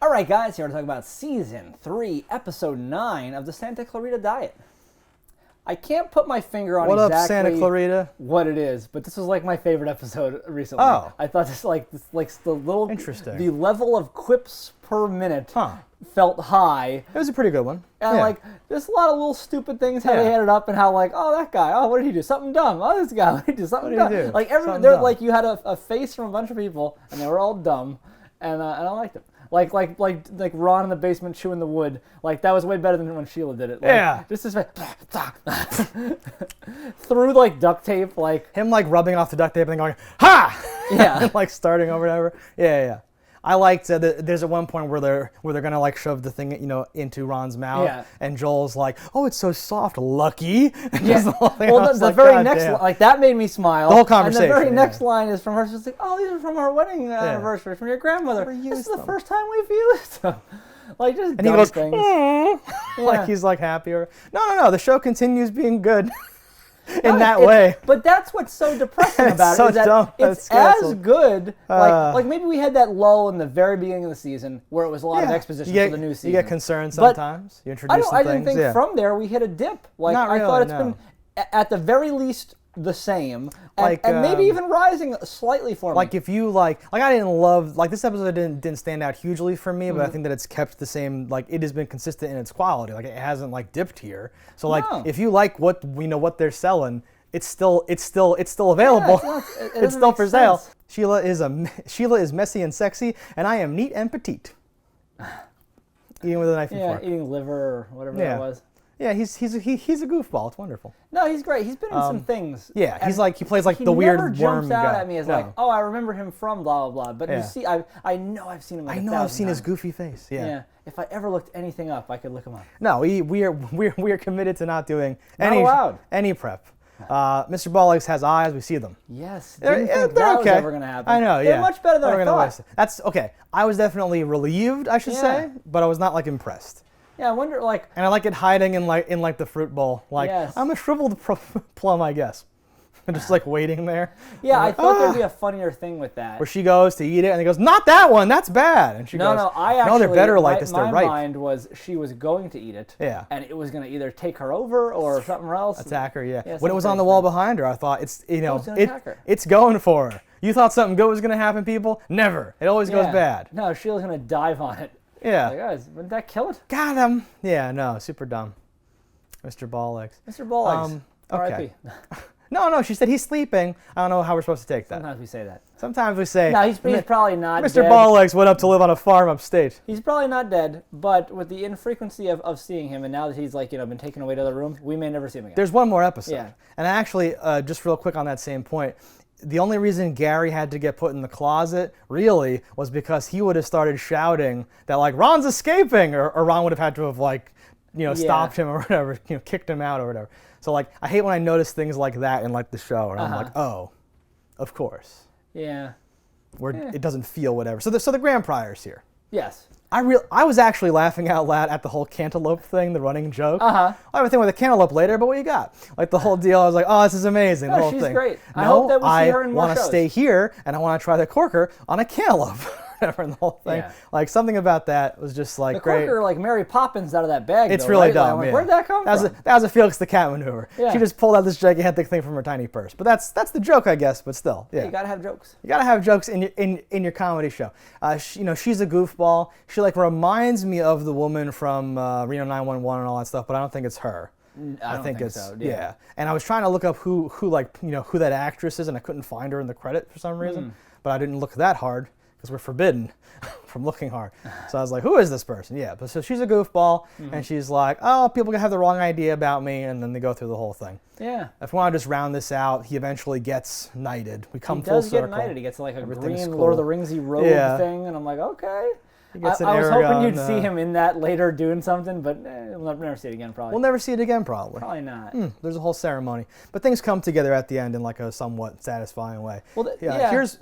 All right, guys, here to talk about Season 3, Episode 9 of the Santa Clarita Diet. I can't put my finger on exactly Santa Clarita? What it is, but this was like my favorite episode recently. Oh. I thought this the little... Interesting. The level of quips per minute felt high. It was a pretty good one. And there's a lot of little stupid things, how they had it up and how that guy, what did he do? Something dumb. Oh, this guy, what did he do? Something dumb. Like you had a face from a bunch of people and they were all dumb and I liked it. Like Ron in the basement chewing the wood. Like that was way better than when Sheila did it. Just this through duct tape, him rubbing off the duct tape and then going ha, and starting over and over. Yeah. I liked there's at one point where they're gonna shove the thing into Ron's mouth, and Joel's like, oh, it's so soft, lucky. The very next that made me smile. The whole conversation. And the very next line is from her. She's like, oh, these are from our wedding anniversary from your grandmother. This is the first time we've used them. Just and he goes, things. He's happier. No. The show continues being good. In that way. But that's what's so depressing about it. Is that dumb. It's as good. Maybe we had that lull in the very beginning of the season where it was a lot of exposition for the new season. You get concerned sometimes. You introduce some I things. didn't think from there we hit a dip. Not really, I thought it's been at the very least the same, and maybe even rising slightly for me. If you I didn't love this episode didn't stand out hugely for me, but I think that it's kept the same. It has been consistent in its quality. It hasn't dipped here. So if you like what what they're selling, it's still available. It's still for sale. Sheila is messy and sexy, and I am neat and petite. Eating with a knife and fork. Eating liver or whatever that was. Yeah, he's a goofball. It's wonderful. No, he's great. He's been in some things. Yeah, he plays the weird worm guy. He never jumps out at me as I remember him from blah blah blah. But you see, I know I've seen him. I've seen his goofy face. Yeah. If I ever looked anything up, I could look him up. No, we are committed to not doing any prep. Mr. Bollocks has eyes. We see them. Yes. They're that was ever going to happen. I know. They're much better than I thought. That's okay. I was definitely relieved, I should say, but I was not impressed. Yeah, I wonder And I like it hiding in the fruit bowl. I'm a shriveled plum, I guess. I'm just waiting there. Yeah, I thought there'd be a funnier thing with that. Where she goes to eat it and he goes, not that one, that's bad. And she goes, no, they're better like this, they're ripe. My mind was she was going to eat it. Yeah. And it was going to either take her over or something else. Attack her, yeah. When it was on the wall behind her, I thought it's going for her. You thought something good was going to happen, people? Never. It always goes bad. No, Sheila's going to dive on it. Yeah. Guys, wouldn't that kill it? Got him. Yeah, no, super dumb. Mr. Bollocks. Mr. Bollocks. Okay. No, she said he's sleeping. I don't know how we're supposed to take that. Sometimes we say that. Sometimes we say... No, he's probably not Mr. dead. Bollocks went up to live on a farm upstate. He's probably not dead, but with the infrequency of seeing him, and now that he's been taken away to other rooms, we may never see him again. There's one more episode. Yeah. And actually, just real quick on that same point, the only reason Gary had to get put in the closet, really, was because he would have started shouting that, Ron's escaping, or Ron would have had to have, stopped him or whatever, kicked him out or whatever. So, I hate when I notice things like that in, the show, and I'm oh, of course. Yeah. Where it doesn't feel whatever. So the Grand Prior's here. Yes. I was actually laughing out loud at the whole cantaloupe thing, the running joke. I have a thing with a cantaloupe later, but what you got? The whole deal, I was like, oh, this is amazing, the whole she's thing. Great. I hope that we see her in more shows. I want to stay here, and I want to try the corker on a cantaloupe. And the whole thing. Yeah. Something about that was just the great. The corker, Mary Poppins out of that bag, it's really dumb, where'd that come from? That was a Felix the Cat maneuver. Yeah. She just pulled out this gigantic thing from her tiny purse. But that's the joke, I guess, but still. Yeah. You gotta have jokes. You gotta have jokes in your comedy show. She's a goofball. She reminds me of the woman from Reno 911 and all that stuff, but I don't think it's her. I think it's so. Yeah. And I was trying to look up who that actress is, and I couldn't find her in the credit for some reason. But I didn't look that hard because we're forbidden from looking hard. So I was like, who is this person? Yeah, but so she's a goofball, and she's like, oh, people can have the wrong idea about me, and then they go through the whole thing. Yeah. If we want to just round this out, he eventually gets knighted. We come full circle. He does get knighted. He gets a green Lord of the Ringsy robe thing, and I'm like, okay. He gets an I was hoping Aragon, you'd see him in that later doing something, but we'll never see it again, probably. We'll never see it again, probably. Probably not. There's a whole ceremony. But things come together at the end in a somewhat satisfying way. Well, here's...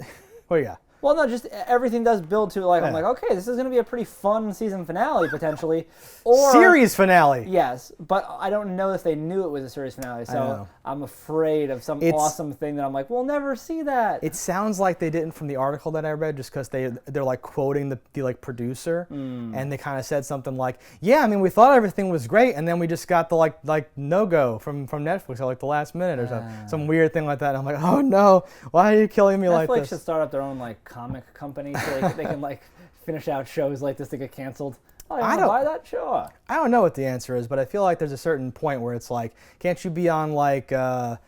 What do you got? Well, no, just everything does build to I'm like, okay, this is going to be a pretty fun season finale potentially, or series finale. Yes, but I don't know if they knew it was a series finale, so I'm afraid of some awesome thing that I'm like, we'll never see that. It sounds like they didn't from the article that I read, just because they're like quoting the like producer, and they kind of said something like, yeah, I mean, we thought everything was great, and then we just got the like no go from Netflix at like the last minute or something, some weird thing like that. And I'm like, oh no, why are you killing me like this? Netflix should start up their own like comic company so they can like finish out shows like this that get canceled. Oh, you want to buy that? Sure. I don't know what the answer is, but I feel like there's a certain point where it's like, can't you be on like Netflix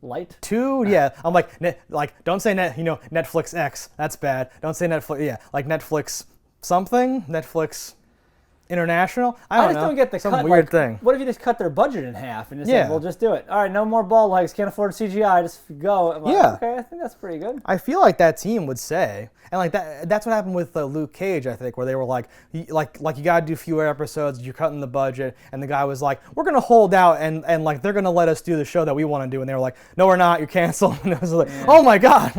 Light 2? Yeah, I'm like don't say Netflix X. That's bad. Don't say Netflix. Yeah, like Netflix something. Netflix International. I just don't get the some cut. Weird thing. What if you just cut their budget in half and just say, we'll just do it? All right, no more ball legs. Can't afford CGI. Just go. I'm like, okay, I think that's pretty good. I feel like that team would say, and like that's what happened with Luke Cage, I think, where they were like you got to do fewer episodes. You're cutting the budget, and the guy was like, we're gonna hold out, and like they're gonna let us do the show that we want to do, and they were like, no, we're not. You're canceled. And it was like, oh my god,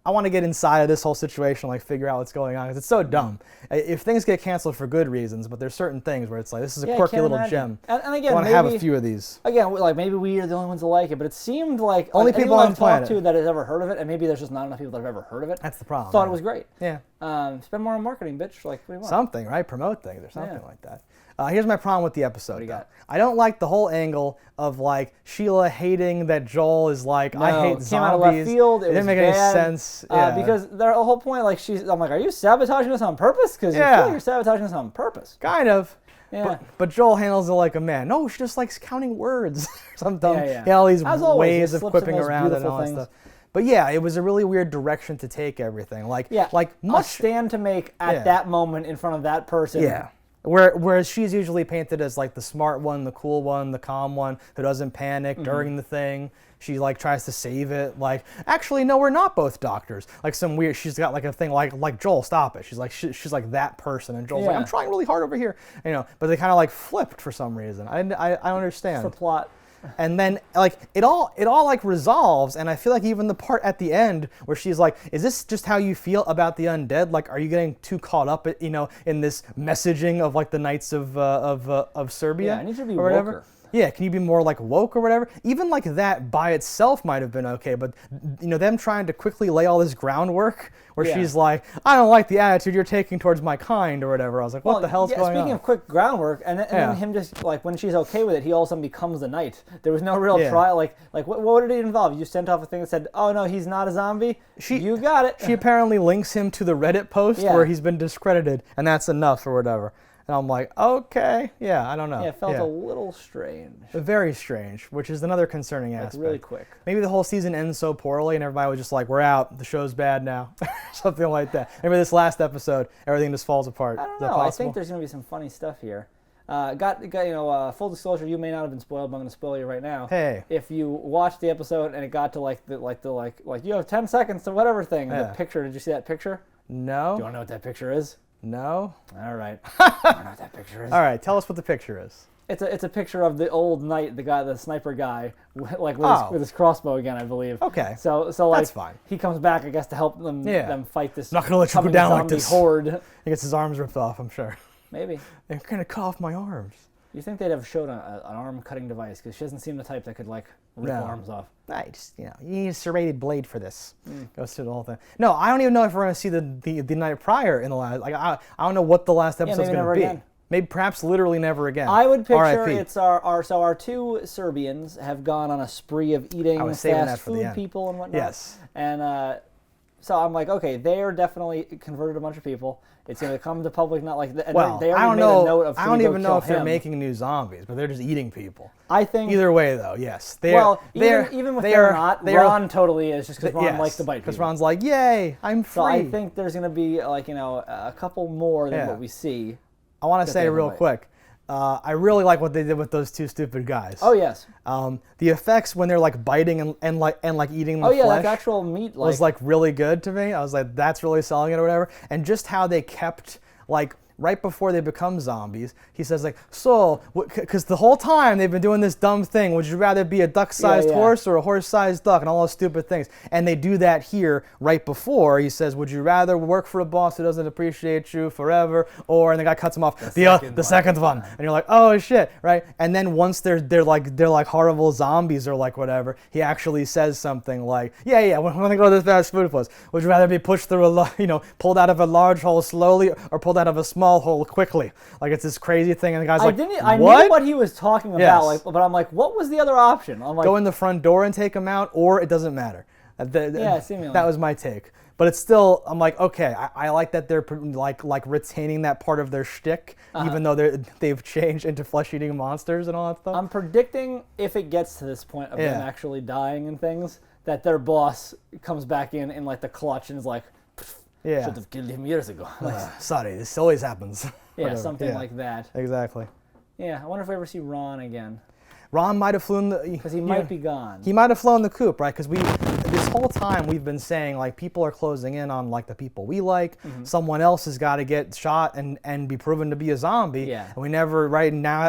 I want to get inside of this whole situation, like figure out what's going on, because it's so dumb. If things get canceled for good reasons, but there's certain things where it's like, this is a quirky little gem. And again, I want to have a few of these. Again, like maybe we are the only ones that like it, but it seemed like only people on the planet I've talked to that has ever heard of it, and maybe there's just not enough people that have ever heard of it. That's the problem. Thought it was great. Yeah. Spend more on marketing, bitch. Like, what do you want? Something, right? Promote things or something like that. Here's my problem with the episode. What do you got? I don't like the whole angle of like Sheila hating that Joel is like, I hate zombies. Came out of left field. It didn't make any sense. Because the whole point, like I'm like, are you sabotaging us on purpose? Because you feel like you're sabotaging us on purpose. Kind of. Yeah. But Joel handles it like a man. No, she just likes counting words. Some dumb. Yeah. All these ways of quipping around and all that stuff. But yeah, it was a really weird direction to take everything. Like much stand to make at that moment in front of that person. Yeah. Whereas she's usually painted as like the smart one, the cool one, the calm one who doesn't panic during the thing. She like tries to save it. Like, actually, no, we're not both doctors. Like some weird. She's got like a thing like Joel, stop it. She's like that person, and Joel's like, I'm trying really hard over here, But they kind of like flipped for some reason. I understand. For plot. And then like it all like resolves, and I feel like even the part at the end where she's like, is this just how you feel about the undead? Like, are you getting too caught up in this messaging of like the Knights of Serbia? Yeah, I need to be or whatever. woker. Yeah, can you be more like woke or whatever? Even like that by itself might have been okay, but them trying to quickly lay all this groundwork where she's like, I don't like the attitude you're taking towards my kind or whatever. I was like, what the hell's going on? Speaking of quick groundwork, and then him just like when she's okay with it, he all of a sudden becomes a knight. There was no real trial. Like what did it involve? You sent off a thing that said, oh no, he's not a zombie. You got it. She apparently links him to the Reddit post where he's been discredited, and that's enough or whatever. And I'm like, okay, I don't know. Yeah, it felt a little strange. Very strange, which is another concerning aspect. Really quick. Maybe the whole season ends so poorly and everybody was just like, we're out, the show's bad now. Something like that. Maybe this last episode, everything just falls apart. I don't know. I think there's going to be some funny stuff here. Full disclosure, you may not have been spoiled, but I'm going to spoil you right now. Hey. If you watched the episode and it got to you have 10 seconds to whatever thing, the picture, did you see that picture? No. Do you want to know what that picture is? No. All right. I don't know what that picture is. All right, tell us what the picture is. It's a picture of the old knight, the sniper guy, with his crossbow again, I believe. Okay. So that's fine. He comes back, I guess, to help them fight this. I'm not gonna let you go down like this. Horde. He gets his arms ripped off, I'm sure. Maybe. They're gonna cut off my arms. You think they'd have showed an arm cutting device? Because she doesn't seem the type that could rip arms off. Nice. You need a serrated blade for this. Goes through the whole thing. No, I don't even know if we're gonna see the night prior in the last. I don't know what the last episode's gonna be. Again. Maybe perhaps literally never again. I would picture it's our two Serbians have gone on a spree of eating fast food people and whatnot. Yes. And so I'm like, okay, they are definitely converted a bunch of people. It's going to come to public, not like that. Well, they already made a note of I don't even know if they're making new zombies, but they're just eating people. I think either way, though, yes. Even if they're not, Ron totally is, just because Ron likes to bite people. Because Ron's like, yay, I'm free. So I think there's going to be a couple more than what we see. I want to say real quick. I really like what they did with those two stupid guys. Oh yes. The effects when they're like biting and eating the flesh. Like actual meat. Was really good to me. I was like, that's really selling it or whatever. And just how they kept right before they become zombies, he says like, so, because the whole time they've been doing this dumb thing, would you rather be a duck-sized horse or a horse-sized duck, and all those stupid things. And they do that here right before. He says, would you rather work for a boss who doesn't appreciate you forever, or, and the guy cuts him off, the second one. And you're like, oh shit, right? And then once they're like horrible zombies or like whatever, he actually says something like, yeah, when I go to this fast food place, would you rather be pushed through pulled out of a large hole slowly or pulled out of a small hole quickly? Like, it's this crazy thing, and the guy's like, I knew what he was talking about, but I'm like, what was the other option? I'm like, go in the front door and take him out, or it doesn't matter. Seemingly. That was my take. But it's still, I'm like, okay, I like that they're like retaining that part of their shtick, even though they've changed into flesh-eating monsters and all that stuff. I'm predicting if it gets to this point of them actually dying and things, that their boss comes back in like the clutch and is like, should have killed him years ago. Sorry, this always happens. Something like that. Exactly. Yeah, I wonder if we ever see Ron again. Ron might have flown because he might be gone. He might have flown the coop, right? Because this whole time we've been saying like people are closing in on like the people we like. Someone else has got to get shot and be proven to be a zombie. Yeah. And we never, right now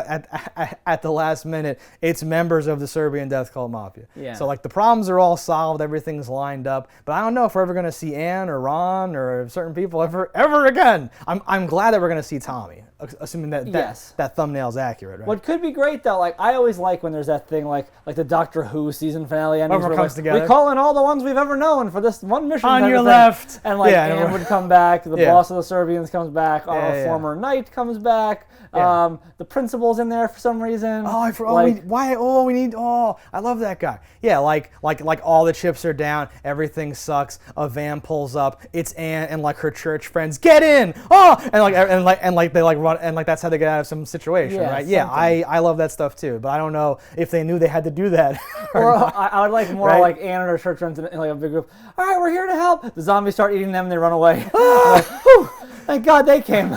at the last minute, it's members of the Serbian Death Cult Mafia. Yeah. So like the problems are all solved, everything's lined up. But I don't know if we're ever gonna see Ann or Ron or certain people ever again. I'm glad that we're gonna see Tommy, assuming that thumbnail's accurate, right? What could be great though, like I always like when there's that thing like the Doctor Who season finale endings where comes together. We call in all the ones we've ever known for this one mission. On your left. And like Anne would come back, the boss of the Serbians comes back, our former knight comes back, the principal's in there for some reason. I love that guy. Yeah, like all the chips are down, everything sucks, a van pulls up, it's Anne and like her church friends, get in! And they like run, and like that's how they get out of some situation, right? Yeah, I love that stuff too, but I don't know if they knew they had to do that. Or I would like more like Anne and her church friends in like a big group. All right, we're here to help. The zombies start eating them and they run away. Like, whew, thank God they came.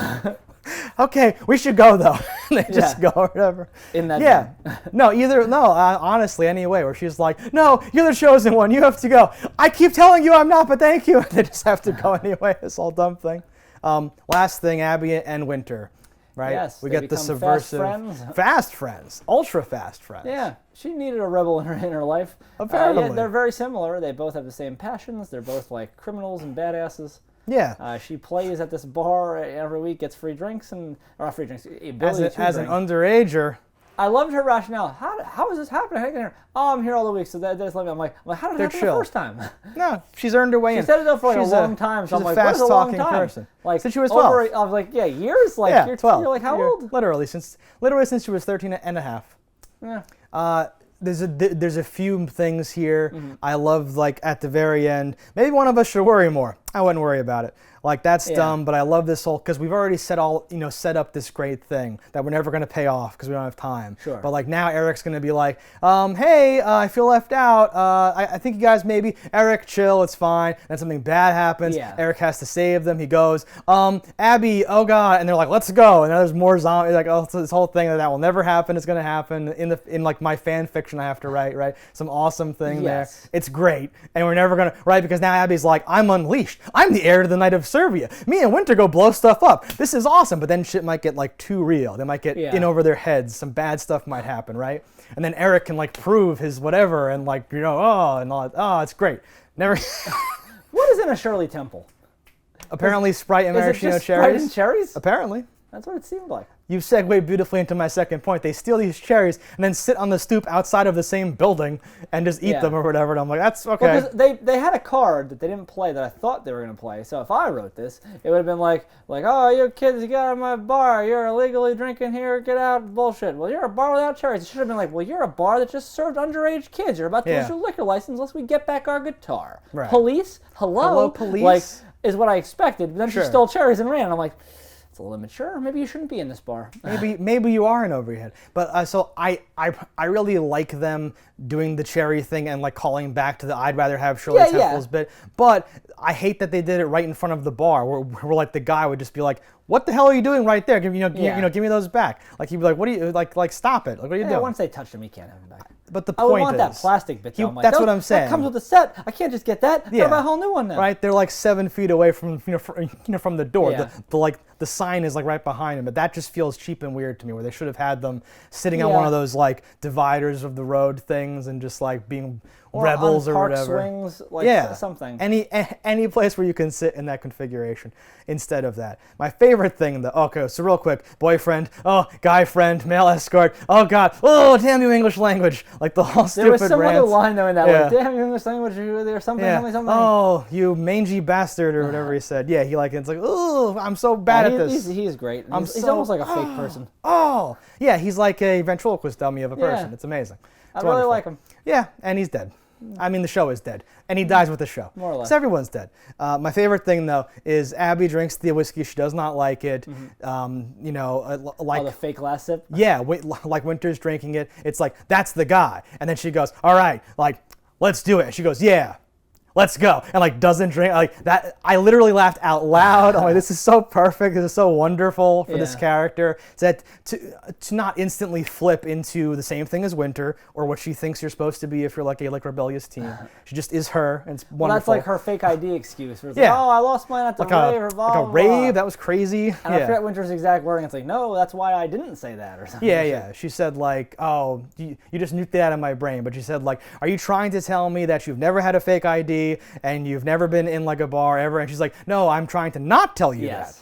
Okay, we should go though. They just go or whatever. In that honestly, anyway, where she's like, no, you're the chosen one, you have to go. I keep telling you I'm not, but thank you. They just have to go anyway, this whole dumb thing. Last thing, Abby and Winter. Right? Yes, we get the subversive, fast friends, ultra fast friends. Yeah, she needed a rebel in her life. Apparently, they're very similar. They both have the same passions. They're both like criminals and badasses. Yeah. She plays at this bar every week, gets free drinks and not free drinks. As an underager. I loved her rationale. How is this happening? How did I get here? Oh, I'm here all the week, so they just let me. I'm like, how did it happen the first time? No, she's earned her way in. She said it though for like a long time, so I'm like, what is a long time? Person. Like since she was 12. I was like, years? Like, you're 12. You're like, how old? Literally since she was 13 and a half. Yeah. There's a few things here I love, like at the very end. Maybe one of us should worry more. I wouldn't worry about it. Like that's dumb, but I love this whole, because we've already set up this great thing that we're never going to pay off because we don't have time. Sure. But like now Eric's going to be like, hey, I feel left out. I think you guys maybe, Eric, chill, it's fine. Then something bad happens. Yeah. Eric has to save them. He goes, Abby, oh God, and they're like, let's go. And now there's more zombies. Like, oh, this whole thing that will never happen. It's going to happen in like my fan fiction I have to write, right? Some awesome thing there. It's great, and we're never going to, right? Because now Abby's like, I'm unleashed. I'm the heir to the Knight of Serbia. Me and Winter go blow stuff up. This is awesome, but then shit might get like too real. They might get in over their heads. Some bad stuff might happen, right? And then Eric can like prove his whatever and like, and all that. Oh, it's great. Never. What is in a Shirley Temple? Apparently Sprite and maraschino cherries. Sprite and cherries? Apparently. That's what it seemed like. You segued beautifully into my second point. They steal these cherries and then sit on the stoop outside of the same building and just eat them or whatever. And I'm like, that's okay. Well, they had a card that they didn't play that I thought they were going to play. So if I wrote this, it would have been like, oh, you kids, you got out of my bar. You're illegally drinking here. Get out. Bullshit. Well, you're a bar without cherries. It should have been like, well, you're a bar that just served underage kids. You're about to lose your liquor license unless we get back our guitar. Right. Police? Hello, police? Like, is what I expected. But then she stole cherries and ran. I'm like, a little immature. Maybe you shouldn't be in this bar. Maybe you are in over your head. But so I really like them doing the cherry thing and like calling back to the I'd rather have Shirley Temple's bit. But I hate that they did it right in front of the bar, where like the guy would just be like, "What the hell are you doing right there? Give me those back." Like he'd be like, "What are you like? Stop it! Like what are you doing?" Once they touched him, he can't have them back. But the I point would want that plastic bit. That's what I'm saying. That comes with the set. I can't just get that. Yeah. Gotta buy a whole new one now. Right? They're like 7 feet away from from the door. Yeah. the sign is like right behind him, but that just feels cheap and weird to me, where they should have had them sitting on one of those like dividers of the road things and just like being rebels or whatever. Swings, like something. Any place where you can sit in that configuration instead of that. My favorite thing, okay, so real quick, boyfriend, guy friend, male escort, oh God, oh damn you English language, like the whole stupid rants. There was some other line though in that, like, damn you English language, or something, something. Oh, you mangy bastard, or whatever he said. Yeah, it's like, oh, I'm so bad at this. He's great. He's almost like a fake person. Oh, yeah, he's like a ventriloquist dummy of a person. It's amazing. I really like him. Yeah, and he's dead. I mean, the show is dead, and he dies with the show. More or less. So everyone's dead. My favorite thing, though, is Abby drinks the whiskey. She does not like it. Like the fake last sip. Yeah, like Winter's drinking it. It's like, that's the guy, and then she goes, "All right, like, let's do it." And she goes, "Yeah, let's go," and like doesn't drink like that. I literally laughed out loud. I'm like, this is so perfect. This is so wonderful for this character. It's that to not instantly flip into the same thing as Winter or what she thinks you're supposed to be if you're like a rebellious teen. She just is her, and it's wonderful. Well, that's like her fake ID excuse. Where it's like, I lost mine at the rave. Or blah, like a blah, rave. blah. That was crazy. And I forget Winter's exact wording. It's like, no, that's why I didn't say that or something. Yeah. She said like, oh, you just nuked that out of my brain. But she said like, are you trying to tell me that you've never had a fake ID and you've never been in like a bar ever? And she's like, no, I'm trying to not tell you that.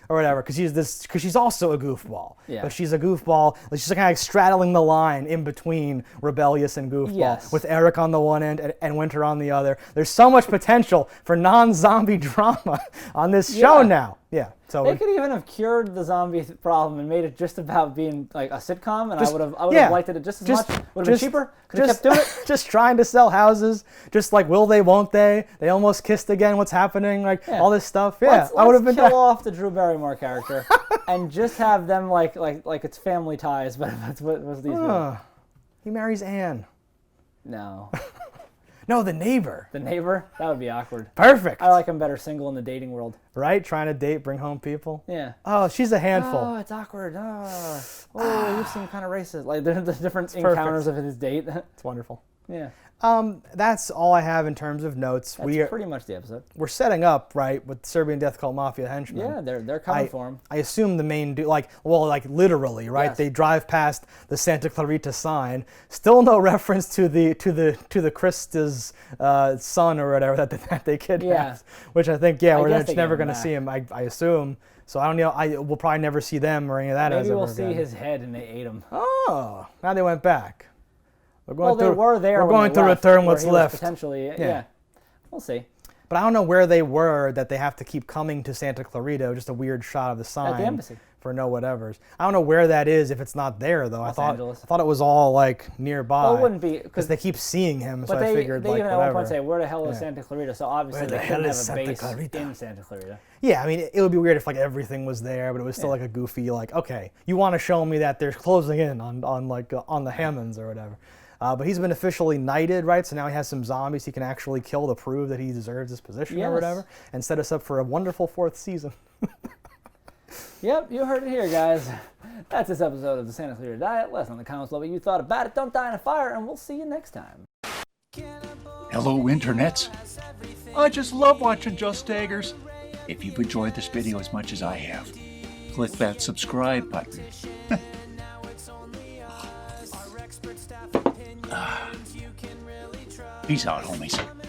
Or whatever, because she's also a goofball. Yeah. But she's a goofball. She's kind of like straddling the line in between rebellious and goofball, with Eric on the one end and Winter on the other. There's so much potential for non-zombie drama on this show now. Yeah. So they could even have cured the zombie problem and made it just about being like a sitcom, and I would have liked it just as much. Would have been cheaper. Could have kept doing it. Just trying to sell houses. Just like, will they, won't they? They almost kissed again. What's happening? Like all this stuff. Yeah, I would have been kill off the Drew Barrymore character and just have them like it's family ties, but that's what these people. He marries Anne. No. No, the neighbor. The neighbor? That would be awkward. Perfect. I like him better single in the dating world. Right? Trying to date, bring home people? Yeah. Oh, she's a handful. Oh, it's awkward. You seem kind of racist. Like, the different encounters of his date. It's wonderful. Yeah. That's all I have in terms of notes. That's pretty much the episode. We're setting up, right, with Serbian Death Cult Mafia henchmen. Yeah, they're coming for him. I assume the main dude, like literally, right? Yes. They drive past the Santa Clarita sign. Still no reference to the Krista's son or whatever that they kidnapped. Yeah. Which I think, we're never going to see him. I assume. So I don't know. We'll probably never see them or any of that. Maybe we'll see his head and they ate him. Oh, now they went back. They were there. We're going to return what's left. Potentially, yeah. We'll see. But I don't know where they were that they have to keep coming to Santa Clarita. Just a weird shot of the sign. At the embassy. For no whatevers. I don't know where that is if it's not there though. I thought it was all like nearby. Well, it wouldn't be because they keep seeing him. So I figured they like even whatever. at one point say, "Where the hell is Santa Clarita?" So obviously they couldn't have a base in Santa Clarita. Yeah, I mean it would be weird if like everything was there, but it was still like a goofy like, okay, you want to show me that they're closing in on the Hammonds or whatever. But he's been officially knighted, right? So now he has some zombies he can actually kill to prove that he deserves his position or whatever, and set us up for a wonderful 4th season. Yep, you heard it here, guys. That's this episode of the Santa Clarita Diet. Let us know in the comments below what you thought about it. Don't die in a fire, and we'll see you next time. Hello, internets. I just love watching JustDaggers. If you've enjoyed this video as much as I have, click that subscribe button. Peace out, homies.